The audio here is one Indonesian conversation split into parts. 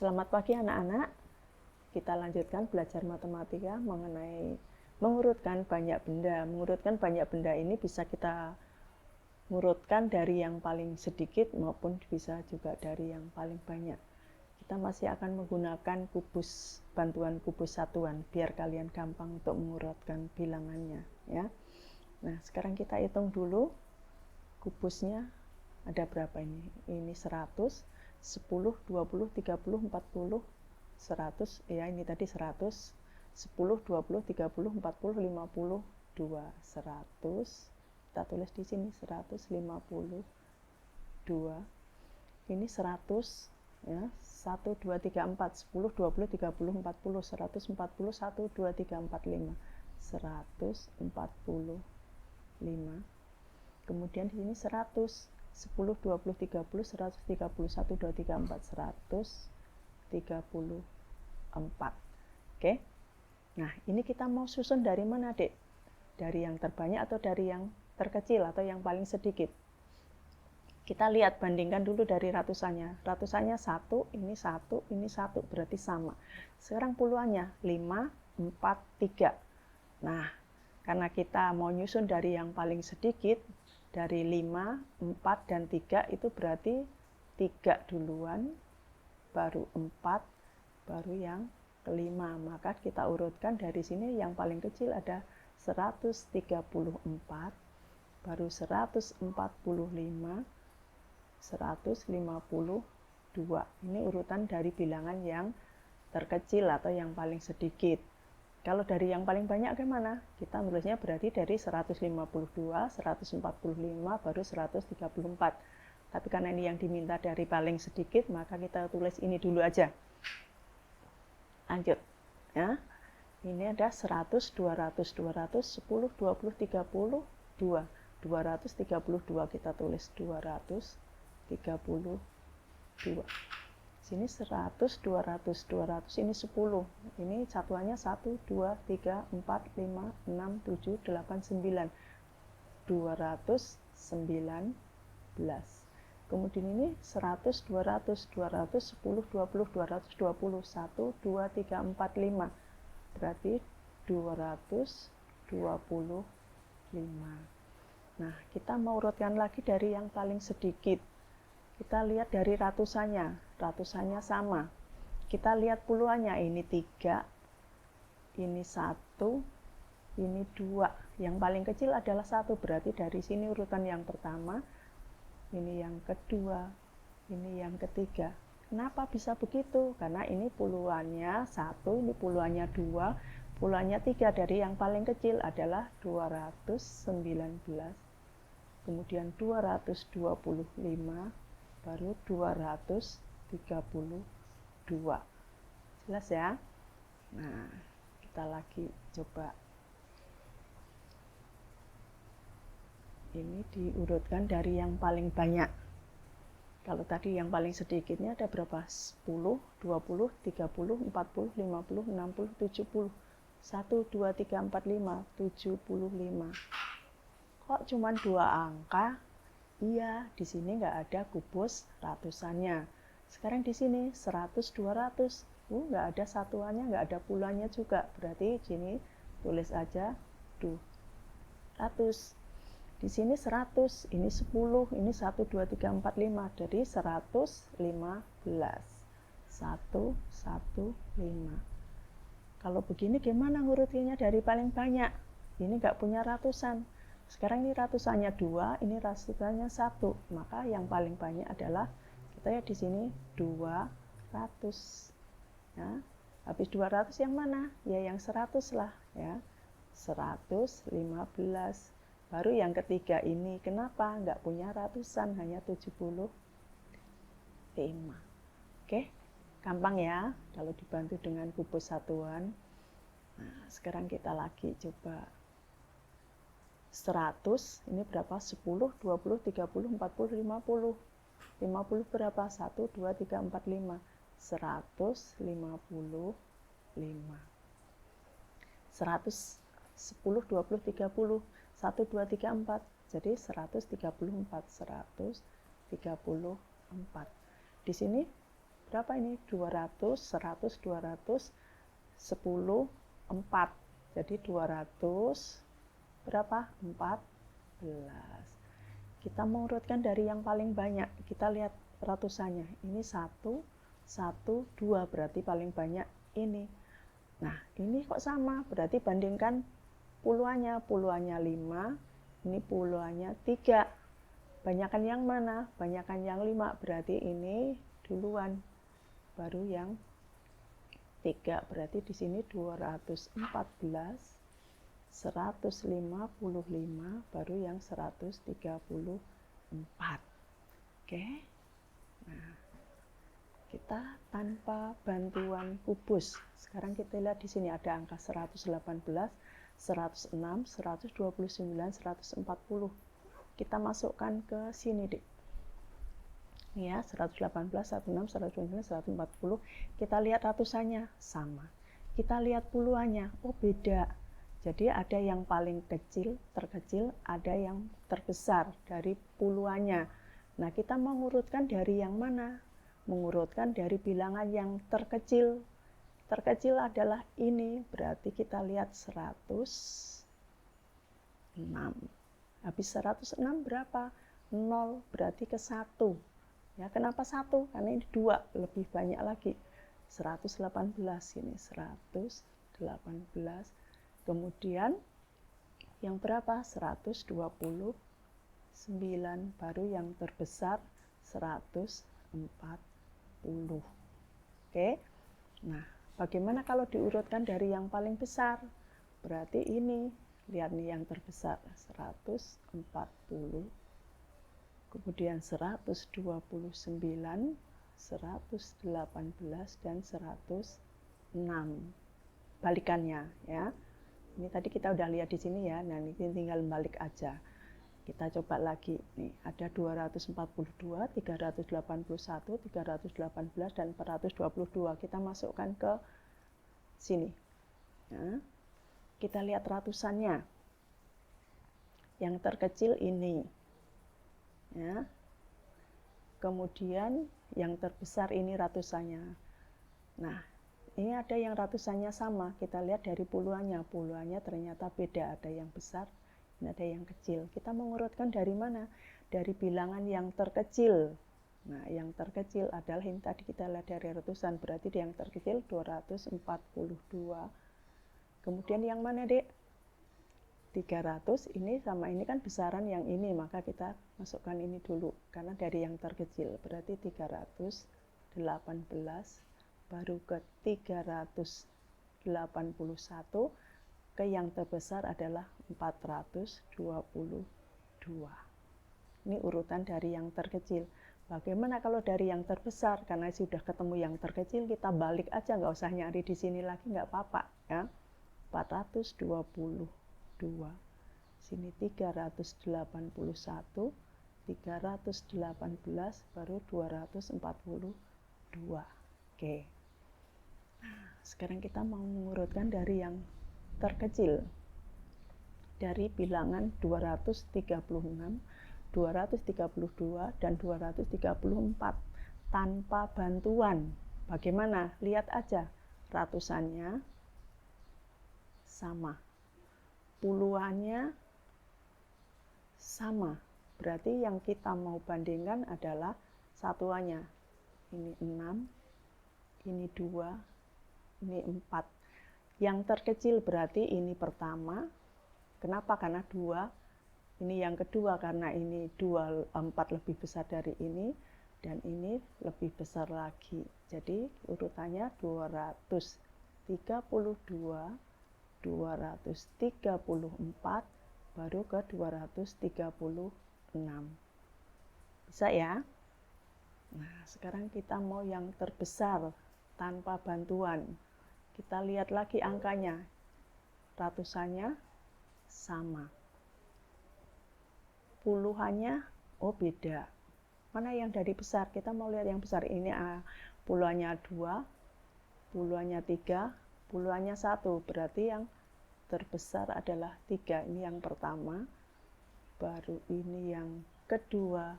Selamat pagi anak-anak. Kita lanjutkan belajar matematika mengenai mengurutkan banyak benda. Mengurutkan banyak benda ini bisa kita urutkan dari yang paling sedikit maupun bisa juga dari yang paling banyak. Kita masih akan menggunakan bantuan kubus satuan biar kalian gampang untuk mengurutkan bilangannya, ya. Nah, sekarang kita hitung dulu kubusnya ada berapa ini? Ini 100, 10, 20, 30, 40, 100, ya ini tadi 100, 10, 20, 30, 40, 50, 2, 100. Kita tulis di sini 152. Ini 100, ya. 1, 2, 3, 4, 10, 20, 30, 40, 140, 1, 2, 3, 4, 5. 145. Kemudian di sini 100, 10, 20, 30, 130, 1, 2, 3, 4, 134. Oke. Nah, ini kita mau susun dari mana, Dek? Dari yang terbanyak atau dari yang terkecil atau yang paling sedikit? Kita lihat, bandingkan dulu dari ratusannya. Ratusannya 1, ini 1, ini 1, berarti sama. Sekarang puluhannya 5, 4, 3. Nah, karena kita mau nyusun dari yang paling sedikit, dari 5, 4, dan 3 itu berarti 3 duluan, baru 4, baru yang kelima. Maka kita urutkan dari sini yang paling kecil ada 134, baru 145, 152. Ini urutan dari bilangan yang terkecil atau yang paling sedikit. Kalau dari yang paling banyak gimana? Kita nulisnya berarti dari 152, 145, baru 134. Tapi karena ini yang diminta dari paling sedikit, maka kita tulis ini dulu aja. Lanjut. Ya. Ini ada 100, 200, 200, 10, 20, 30, 2. 232 kita tulis 232. Sini 100, 200, 200, ini 10. Ini satuannya 1, 2, 3, 4, 5, 6, 7, 8, 9. 219. Kemudian ini 100, 200, 200, 10, 20, 220. 1, 2, 3, 4, 5. Berarti 225. Nah, kita mau urutkan lagi dari yang paling sedikit. Kita lihat dari ratusannya sama. Kita lihat puluhannya, ini 3, ini 1, ini 2. Yang paling kecil adalah 1, berarti dari sini urutan yang pertama, ini yang kedua, ini yang ketiga. Kenapa bisa begitu? Karena ini puluhannya 1, ini puluhannya 2, puluhannya 3, dari yang paling kecil adalah 219. Kemudian 225, baru 232. Jelas ya? Nah, kita lagi coba. Ini diurutkan dari yang paling banyak. Kalau tadi yang paling sedikitnya ada berapa? 10, 20, 30, 40, 50, 60, 70. 1, 2, 3, 4, 5, 75. Kok cuma 2 angka? Iya, di sini nggak ada kubus ratusannya. Sekarang di sini 100, 200. Nggak ada satuannya, nggak ada puluhannya juga. Berarti sini tulis aja 200. Di sini 100, ini 10, ini 1, 2, 3, 4, 5. Jadi 115. 115. Kalau begini gimana ngurutinnya dari paling banyak? Ini nggak punya ratusan. Sekarang ini ratusannya 2, ini ratusannya 1. Maka yang paling banyak adalah kita ya di sini 200. Ya. Habis 200 yang mana? Ya yang 100 lah, ya. 115. Baru yang ketiga ini, kenapa nggak punya ratusan, hanya 75. Oke, gampang ya kalau dibantu dengan kubus satuan. Nah, sekarang kita lagi coba 100, ini berapa? 10, 20, 30, 40, 50. 50 berapa? 1, 2, 3, 4, 5. 155. 100, 10, 20, 30. 1, 2, 3, 4. Jadi 134. 134. Di sini berapa ini? 200, 100, 200, 10, 4. Jadi 200 berapa? 14. Kita mengurutkan dari yang paling banyak. Kita lihat ratusannya. Ini 1, 1, 2 berarti paling banyak ini. Nah, ini kok sama? Berarti bandingkan puluhannya. Puluhannya 5, ini puluhannya 3. Banyakan yang mana? Banyakan yang 5. Berarti ini duluan. Baru yang 3. Berarti di sini 214. 155 baru yang 134. Oke. Nah, kita tanpa bantuan kubus. Sekarang kita lihat di sini ada angka 118, 106, 129, 140. Kita masukkan ke sini, Dik. Ya, 118, 16, 129, 140. Kita lihat ratusannya sama. Kita lihat puluhannya, oh beda. Jadi ada yang paling kecil, terkecil, ada yang terbesar dari puluhannya. Nah, kita mengurutkan dari yang mana? Mengurutkan dari bilangan yang terkecil. Terkecil adalah ini, berarti kita lihat 106. Habis 106 berapa? 0, berarti ke 1. Ya, kenapa 1? Karena ini 2, lebih banyak lagi. 118 ini, 118. Kemudian yang berapa? 129, baru yang terbesar 140. Oke. Nah, bagaimana kalau diurutkan dari yang paling besar? Berarti ini, lihat nih yang terbesar 140. Kemudian 129, 118 dan 106. Balikannya ya. Ini tadi kita udah lihat di sini ya. Nah, ini tinggal balik aja. Kita coba lagi. Nih, ada 242, 381, 318 dan 422. Kita masukkan ke sini. Nah, kita lihat ratusannya. Yang terkecil ini. Ya. Kemudian yang terbesar ini ratusannya. Nah, ini ada yang ratusannya sama, kita lihat dari puluhannya. Puluhannya ternyata beda, ada yang besar, ini ada yang kecil. Kita mengurutkan dari mana? Dari bilangan yang terkecil. Nah, yang terkecil adalah ini tadi kita lihat dari ratusan, berarti yang terkecil 242. Kemudian yang mana, Dek? 300, ini sama ini kan besaran yang ini, maka kita masukkan ini dulu, karena dari yang terkecil, berarti 318. Baru ke 381, ke yang terbesar adalah 422. Ini urutan dari yang terkecil. Bagaimana kalau dari yang terbesar? Karena sudah ketemu yang terkecil, kita balik aja, nggak usah nyari di sini lagi, nggak apa-apa ya. 422, sini 381, 318, baru 242. Oke. Sekarang kita mau mengurutkan dari yang terkecil. Dari bilangan 236, 232, dan 234. Tanpa bantuan. Bagaimana? Lihat aja. Ratusannya sama. Puluhannya sama. Berarti yang kita mau bandingkan adalah satuannya. Ini 6, ini 2, ini 4. Yang terkecil berarti ini pertama. Kenapa? Karena 2. Ini yang kedua karena ini 4 lebih besar dari ini. Dan ini lebih besar lagi. Jadi urutannya 232, 234, baru ke 236. Bisa ya? Nah, sekarang kita mau yang terbesar tanpa bantuan. Kita lihat lagi angkanya, ratusannya sama, puluhannya oh beda. Mana yang dari besar? Kita mau lihat yang besar. Ini puluhannya 2, puluhannya 3, puluhannya 1. Berarti yang terbesar adalah 3. Ini yang pertama, baru ini yang kedua,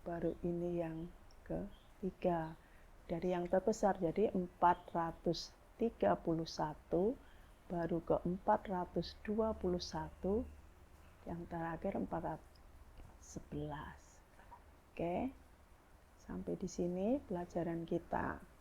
baru ini yang ketiga. dari yang terbesar, jadi 431, baru ke 421, yang terakhir 411. Oke, sampai di sini pelajaran kita.